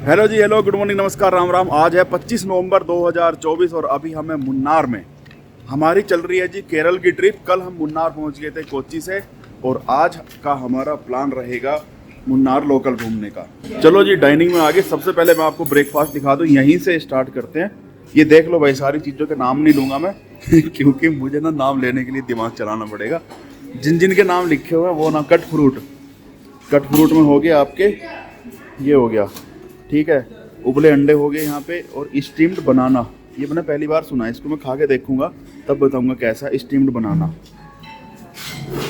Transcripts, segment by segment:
Hello जी, hello, good morning, नमस्कार, राम राम। आज है 25 नवंबर 2024 और अभी हम हैं मुन्नार में। हमारी चल रही है जी केरल की ट्रिप। कल हम मुन्नार पहुंच गए थे कोच्चि से और आज का हमारा प्लान रहेगा मुन्नार लोकल घूमने का। चलो जी, डाइनिंग में आगे सबसे पहले मैं आपको ब्रेकफास्ट दिखा दूँ, यहीं से स्टार्ट करते हैं। ये देख लो भाई, सारी चीज़ों के नाम नहीं लूँगा मैं क्योंकि मुझे ना नाम लेने के लिए दिमाग चलाना पड़ेगा। जिन जिन के नाम लिखे हुए हैं वो ना कट फ्रूट में हो गया आपके, ये हो गया, ठीक है, उबले अंडे हो गए यहाँ पे, और स्टीम्ड बनाना। ये मैंने पहली बार सुना है, इसको मैं खा के देखूंगा तब बताऊंगा कैसा स्टीम्ड बनाना।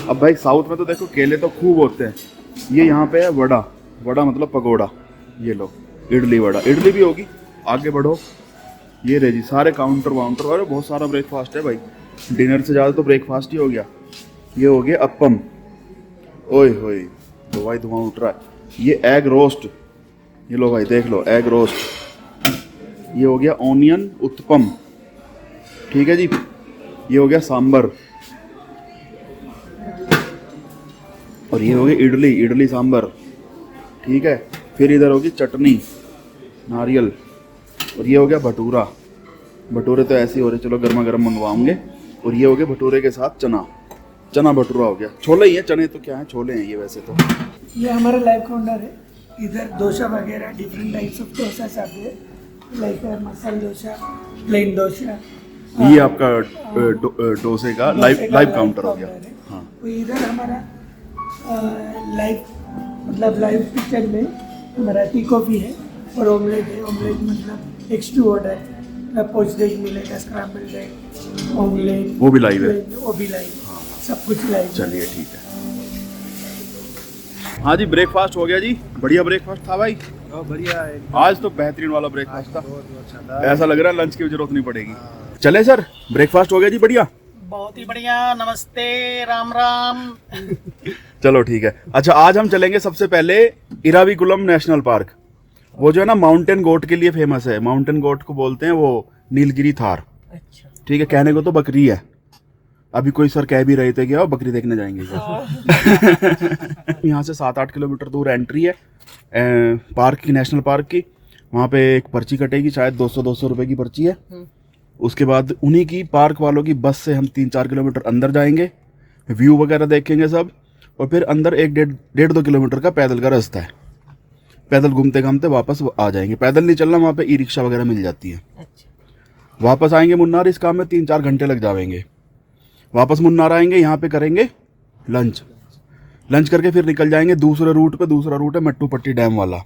अब भाई साउथ में तो देखो केले तो खूब होते हैं। ये यहाँ पे है वड़ा मतलब पकोड़ा। ये लो इडली वड़ा, इडली भी होगी। आगे बढ़ो, ये रहे जी सारे काउंटर वाउंटर। अरे बहुत सारा ब्रेकफास्ट है भाई, डिनर से ज़्यादा तो ब्रेकफास्ट ही हो गया। ये हो गया अप्पम, ओए होए धुआं उठ रहा है। ये एग रोस्ट, ये लो भाई देख लो, एग रोस्ट। ये हो गया ऑनियन उत्पम, ठीक है जी। ये हो गया सांबर, और ये हो गया इडली सांबर, ठीक है। फिर इधर होगी चटनी नारियल, और ये हो गया भटूरे तो ऐसे ही हो रहे, चलो गर्मा गर्म मंगवाओगे। और ये हो गया भटूरे के साथ चना भटूरा हो गया। छोले ही हैं, चने तो क्या है, छोले हैं ये वैसे तो। ये हमारा लाइव काउंटर है। इधर डोसा वगैरह डिफरेंट टाइप्स ऑफ डोसा आते हैं, लाइक मसाला डोसा, प्लेन डोसा। ये आपका डोसे का लाइव काउंटर हो गया। हाँ, तो इधर हमारा लाइव किचन में हमारा टी कॉफ़ी है और ऑमलेट है। ऑमलेट मतलब X2 ऑर्डर, पोच्ड एग मिलेगा, स्क्रैम्बल्ड एग, ऑमलेट, वो भी लाइव है। वो भी लाइव, सब कुछ लाइव। चलिए ठीक है। हाँ जी, ब्रेकफास्ट हो गया जी, बढ़िया ब्रेकफास्ट था भाई। बढ़िया है, आज तो बेहतरीन वाला ब्रेकफास्ट था, बहुत अच्छा था। ऐसा लग रहा है लंच की जरूरत नहीं पड़ेगी। चले सर, ब्रेकफास्ट हो गया जी, बढ़िया, बहुत ही बढ़िया। नमस्ते, राम राम। चलो ठीक है। अच्छा, आज हम चलेंगे सबसे पहले इराविकुलम नेशनल पार्क। वो जो है ना माउंटेन गोट के लिए फेमस है। माउंटेन गोट को बोलते हैं वो नीलगिरी थार, अच्छा, ठीक है। कहने को तो बकरी है, अभी कोई सर कह भी रहे थे कि आओ बकरी देखने जाएंगे यहाँ से 7-8 किलोमीटर दूर एंट्री है पार्क की, नेशनल पार्क की। वहाँ पे एक पर्ची कटेगी, शायद 200 रुपए की पर्ची है। उसके बाद उन्हीं की पार्क वालों की बस से हम 3-4 किलोमीटर अंदर जाएंगे, व्यू वगैरह देखेंगे सब, और फिर अंदर 1-1.5-2 किलोमीटर का पैदल का रास्ता है। पैदल घूमते घूमते वापस आ जाएंगे। पैदल नहीं चलना, वहाँ पे ई रिक्शा वगैरह मिल जाती है। वापस आएंगे मुन्नार, इस काम में 3-4 घंटे लग जाएंगे। वापस मुन्नार आएंगे, यहाँ पे करेंगे लंच करके फिर निकल जाएंगे दूसरे रूट पे। दूसरा रूट है मट्टूपट्टी डैम वाला,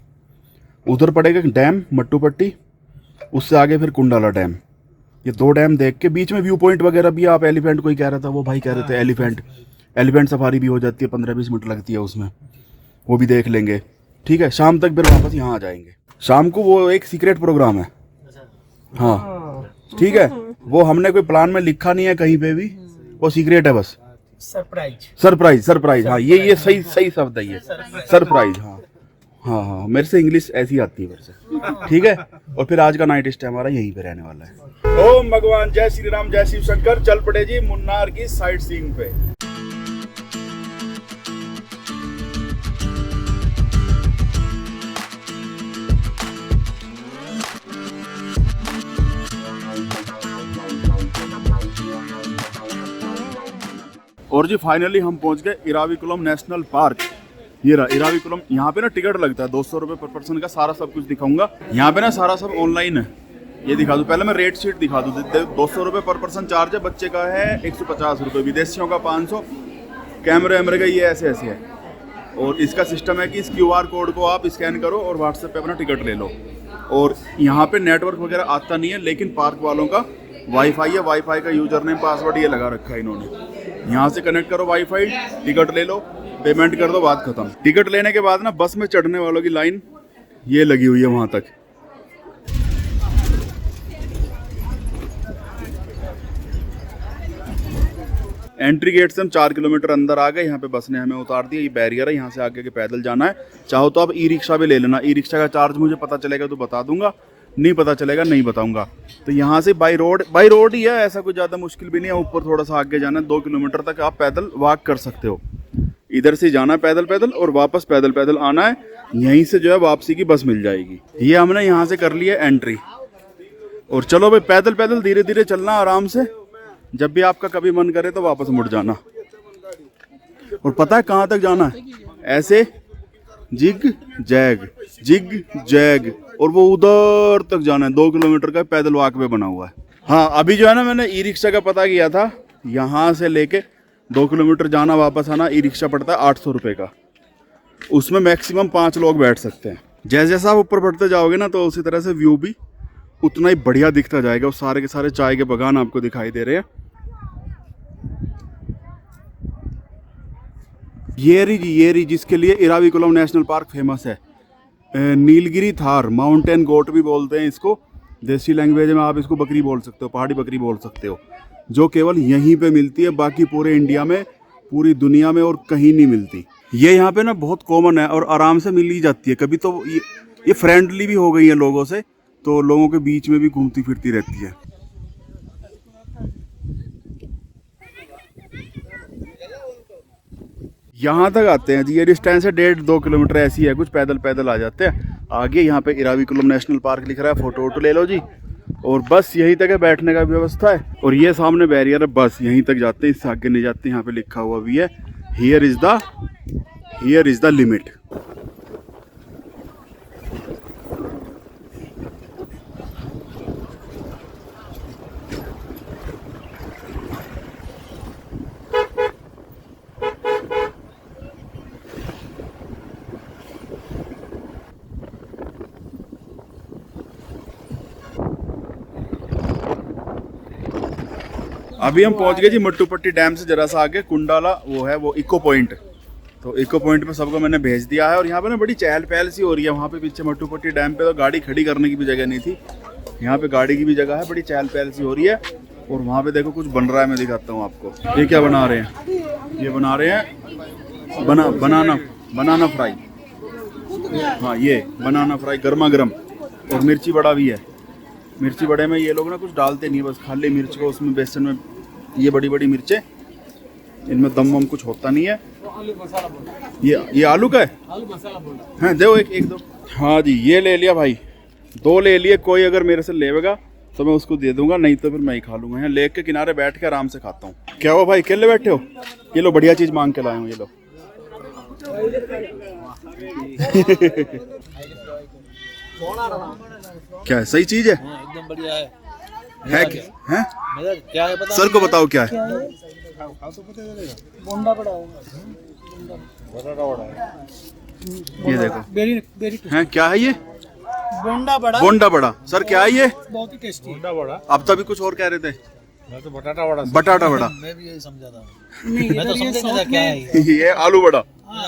उधर पड़ेगा डैम मट्टूपट्टी, उससे आगे फिर कुंडाला डैम। ये 2 डैम देख के बीच में व्यू पॉइंट वगैरह भी। आप एलिफेंट, कोई कह रहा था, वो भाई कह रहे थे एलिफेंट सफारी भी हो जाती है, 15-20 मिनट लगती है उसमें, वो भी देख लेंगे, ठीक है। शाम तक फिर वापस यहाँ आ जाएंगे। शाम को वो एक सीक्रेट प्रोग्राम है, हाँ ठीक है। वो हमने कोई प्लान में लिखा नहीं है कहीं पे भी, वो सीक्रेट है बस। सरप्राइज, हाँ ये सही शब्द है ये, सरप्राइज। हाँ, मेरे से इंग्लिश ऐसी आती है मेरे से, ठीक है। और फिर आज का नाइट स्टे हमारा यहीं पे रहने वाला है। ओम भगवान, जय श्री राम, जय शिव शंकर। चल पड़े जी मुन्नार की साइट सीइंग पे। और जी फाइनली हम पहुंच गए इराविकुलम नेशनल पार्क। ये रहा इराविकुलम। यहाँ पे ना टिकट लगता है 200 रुपये पर पर्सन का। सारा सब कुछ दिखाऊंगा यहाँ पे ना, सारा सब ऑनलाइन है। ये दिखा दूँ, पहले मैं रेट शीट दिखा दूँ। 200 रुपये पर पर्सन चार्ज है, बच्चे का है 150 रुपये, विदेशियों का 500। कैमरे वैमरे का ये ऐसे है। और इसका सिस्टम है कि इस QR कोड को आप स्कैन करो और व्हाट्सएप पे अपना टिकट ले लो। और यहाँ पे नेटवर्क वगैरह आता नहीं है, लेकिन पार्क वालों का वाईफाई है। वाईफाई का यूजर नेम पासवर्ड ये लगा रखा है इन्होंने। यहाँ से कनेक्ट करो वाईफाई, टिकट ले लो, पेमेंट कर दो, बात खत्म। टिकट लेने के बाद ना बस में चढ़ने वालों की लाइन ये लगी हुई है वहाँ तक। एंट्री गेट से हम 4 किलोमीटर अंदर आ गए। यहाँ पे बस ने हमें उतार दिया, ये बैरियर है, यहाँ से आगे के पैदल जाना है। चाहो तो आप ई रिक्शा भी ले लेना। ई रिक्शा का चार्ज मुझे पता चलेगा तो बता दूंगा, नहीं पता चलेगा नहीं बताऊंगा। तो यहाँ से बाई रोड ही है, ऐसा कुछ ज़्यादा मुश्किल भी नहीं है। ऊपर थोड़ा सा आगे जाना है, 2 किलोमीटर तक आप पैदल वॉक कर सकते हो। इधर से जाना पैदल पैदल और वापस पैदल पैदल आना है। यहीं से जो है वापसी की बस मिल जाएगी। ये हमने यहाँ से कर लिया एंट्री। और चलो भाई पैदल पैदल धीरे धीरे चलना आराम से, जब भी आपका कभी मन करे तो वापस मुड़ जाना। और पता है कहाँ तक जाना है? ऐसे जिग जैग और वो उधर तक जाना है। 2 किलोमीटर का पैदल वॉक वे बना हुआ है। हाँ अभी जो है ना मैंने ई रिक्शा का पता किया था, यहाँ से लेके 2 किलोमीटर जाना वापस आना ई रिक्शा पड़ता है 800 रुपये का। उसमें मैक्सिमम 5 लोग बैठ सकते हैं। जैसे जैसा आप ऊपर बढ़ते जाओगे ना तो उसी तरह से व्यू भी उतना ही बढ़िया दिखता जाएगा। और सारे के सारे चाय के बागान आपको दिखाई दे रहे हैं। ये रही जिसके लिए इराविकुलम नेशनल पार्क फेमस है। नीलगिरी थार माउंटेन गोट भी बोलते हैं इसको। देसी लैंग्वेज में आप इसको बकरी बोल सकते हो, पहाड़ी बकरी बोल सकते हो, जो केवल यहीं पे मिलती है। बाकी पूरे इंडिया में, पूरी दुनिया में और कहीं नहीं मिलती। ये यहाँ पे ना बहुत कॉमन है और आराम से मिल ही जाती है। कभी तो ये फ्रेंडली भी हो गई है लोगों से, तो लोगों के बीच में भी घूमती फिरती रहती है। यहाँ तक आते हैं जी। ये डिस्टेंस है 1.5-2 किलोमीटर ऐसी है कुछ। पैदल पैदल आ जाते हैं। आगे यहाँ पे इराविकुलम नेशनल पार्क लिख रहा है, फोटो वोटो ले लो जी। और बस यहीं तक है, बैठने का व्यवस्था है। और ये सामने बैरियर है, बस यहीं तक जाते हैं, इससे आगे नहीं जाते। यहाँ पे लिखा हुआ भी है हियर इज द लिमिट। अभी हम पहुंच गए जी मट्टुपट्टी डैम से जरा सा आगे कुंडाला वो है, वो इको पॉइंट। तो इको पॉइंट पे सबको मैंने भेज दिया है। और यहाँ पे ना बड़ी चहल पहल सी हो रही है। वहाँ पे पीछे मट्टुपट्टी डैम पे तो गाड़ी खड़ी करने की भी जगह नहीं थी, यहाँ पे गाड़ी की भी जगह है। बड़ी चहल पहल सी हो रही है। और वहाँ पे देखो कुछ बन रहा है, मैं दिखाता हूँ आपको। ये क्या बना रहे हैं? ये बना रहे हैं बनाना फ्राई। हाँ ये बनाना फ्राई गर्मा गर्म। और मिर्ची बड़ा भी है। मिर्ची बड़े में ये लोग ना कुछ डालते नहीं, बस खाली मिर्च को उसमें बेसन में, ये बड़ी बड़ी मिर्चें, इनमें दम वम कुछ होता नहीं है। ये आलू का है? हाँ दो एक दो। हाँ जी ये ले लिया भाई, 2 ले लिए। कोई अगर मेरे से लेवेगा तो मैं उसको दे दूंगा, नहीं तो फिर मैं ही खा लूंगा। यहाँ लेक के किनारे बैठ के आराम से खाता हूँ। क्या हुआ भाई, अकेले बैठे हो? ये लो बढ़िया चीज मांग के लाए हूँ, ये लो। क्या है, सही चीज है? एकदम बढ़िया है क्या है? क्या है पता? सर को बताओ क्या है? बोंडा बड़ा होगा। ये देखो वेरी है, क्या है ये? बोंडा बड़ा। सर क्या है ये? बहुत ही टेस्टी। बोंडा बड़ा। अब तभी कुछ और कह रहे थे। मैं तो बटाटा बड़ा। बटाटा बड़ा। मैं भी यही समझा था। नहीं मैं तो समझ नहीं था क्या है ये। ये आलू बड़ा।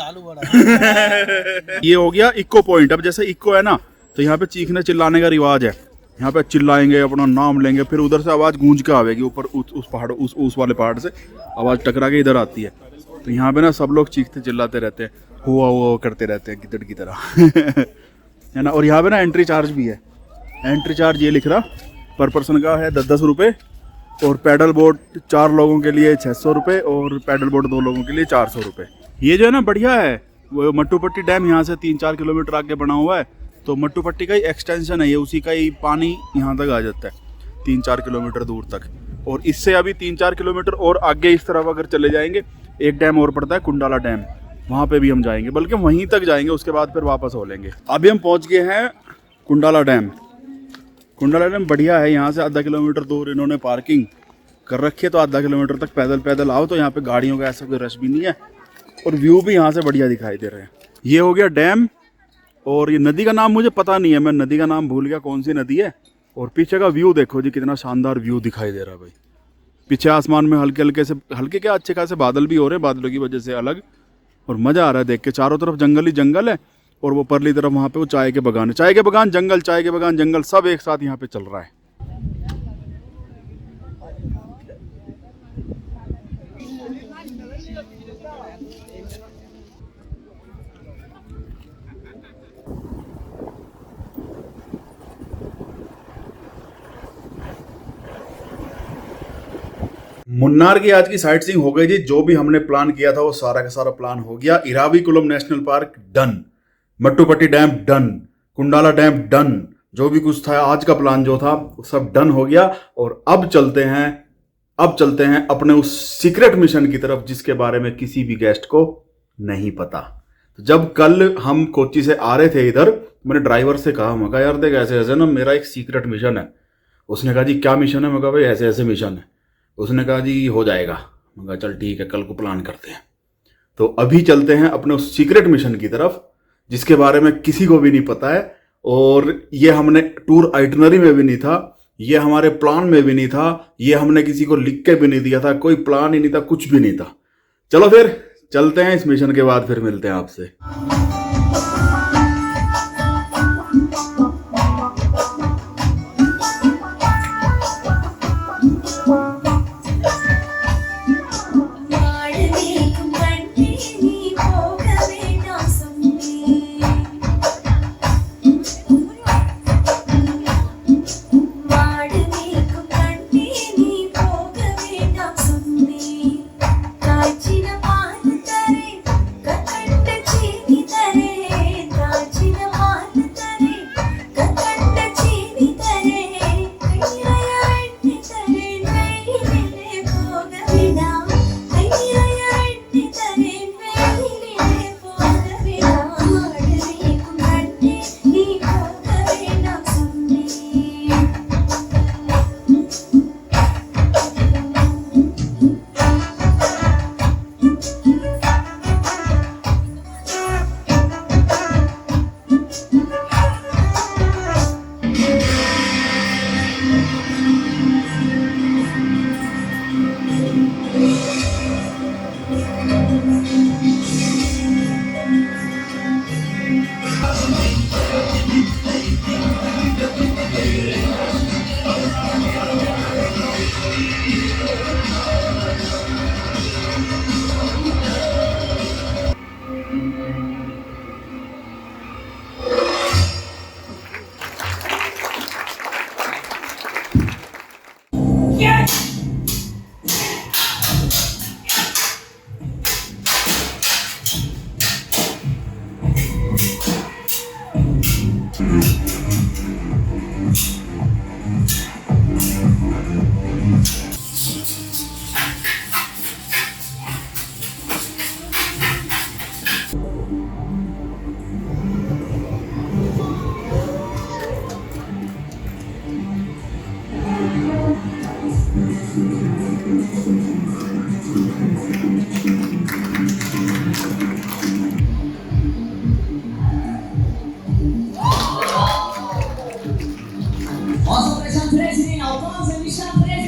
आलू बड़ा। ये हो गया इको पॉइंट। अब जैसे इको है ना, तो यहाँ पे चीखने चिल्लाने का रिवाज है। यहाँ पे चिल्लाएंगे, अपना नाम लेंगे, फिर उधर से आवाज़ गूंज के आवेगी ऊपर उस पहाड़ उस वाले पहाड़ से आवाज़ टकरा के इधर आती है। तो यहाँ पे ना सब लोग चीखते चिल्लाते रहते हैं, हुआ करते रहते हैं गिद्दड़ की तरह। है ना। और यहाँ पे ना एंट्री चार्ज भी है। एंट्री चार्ज ये लिख रहा पर पर्सन का है 10 रुपये। और पैडल बोट 4 लोगों के लिए 600 रुपये और पैडल बोट 2 लोगों के लिए 400 रुपये। ये जो है ना बढ़िया है। वो मट्टुपट्टी डैम यहाँ से 3-4 किलोमीटर आगे बना हुआ है। तो मट्टुपट्टी का ही एक्सटेंशन है ये, उसी का ही पानी यहाँ तक आ जाता है 3-4 किलोमीटर दूर तक। और इससे अभी 3-4 किलोमीटर और आगे इस तरफ अगर चले जाएंगे, एक डैम और पड़ता है कुंडाला डैम, वहाँ पे भी हम जाएंगे, बल्कि वहीं तक जाएंगे, उसके बाद फिर वापस हो लेंगे। अभी हम पहुँच गए हैं कुंडाला डैम। कुंडाला डैम बढ़िया है। यहाँ से आधा किलोमीटर दूर इन्होंने पार्किंग कर रखी है, तो आधा किलोमीटर तक पैदल पैदल आओ तो यहाँ पे गाड़ियों का ऐसा कोई रश भी नहीं है। और व्यू भी यहाँ से बढ़िया दिखाई दे रहे हैं। ये हो गया डैम। और ये नदी का नाम मुझे पता नहीं है, मैं नदी का नाम भूल गया कौन सी नदी है। और पीछे का व्यू देखो जी, कितना शानदार व्यू दिखाई दे रहा है भाई। पीछे आसमान में हल्के क्या अच्छे खासे बादल भी हो रहे हैं, बादलों की वजह से अलग। और मज़ा आ रहा है देख के। चारों तरफ जंगल ही जंगल है। और वो परली तरफ वहाँ पे वो चाय के बागान है। चाय के बागान जंगल, चाय के बागान जंगल, सब एक साथ यहाँ पे चल रहा है। मुन्नार की आज की साइट सीइंग हो गई जी। जो भी हमने प्लान किया था वो सारा का सारा प्लान हो गया। Eravikulam national park done, Mattupetty dam done, Kundala dam done, जो भी कुछ था आज का प्लान जो था वो सब डन हो गया। और अब चलते हैं अपने उस सीक्रेट मिशन की तरफ जिसके बारे में किसी भी गेस्ट को नहीं पता। तो जब कल हम कोच्चि से आ रहे थे इधर, मैंने ड्राइवर से कहा, मैं कहा यार देख ऐसे ऐसे ना मेरा एक सीक्रेट मिशन है। उसने कहा जी क्या मिशन है? मैं कहा भाई ऐसे ऐसे मिशन है। उसने कहा जी हो जाएगा। मैं कहा चल ठीक है, कल को प्लान करते हैं। तो अभी चलते हैं अपने उस सीक्रेट मिशन की तरफ जिसके बारे में किसी को भी नहीं पता है। और ये हमने टूर आइटनरी में भी नहीं था, ये हमारे प्लान में भी नहीं था, ये हमने किसी को लिख के भी नहीं दिया था, कोई प्लान ही नहीं था, कुछ भी नहीं था। चलो फिर चलते हैं, इस मिशन के बाद फिर मिलते हैं आपसे। Nossa operation 13, alcança, Michel 13.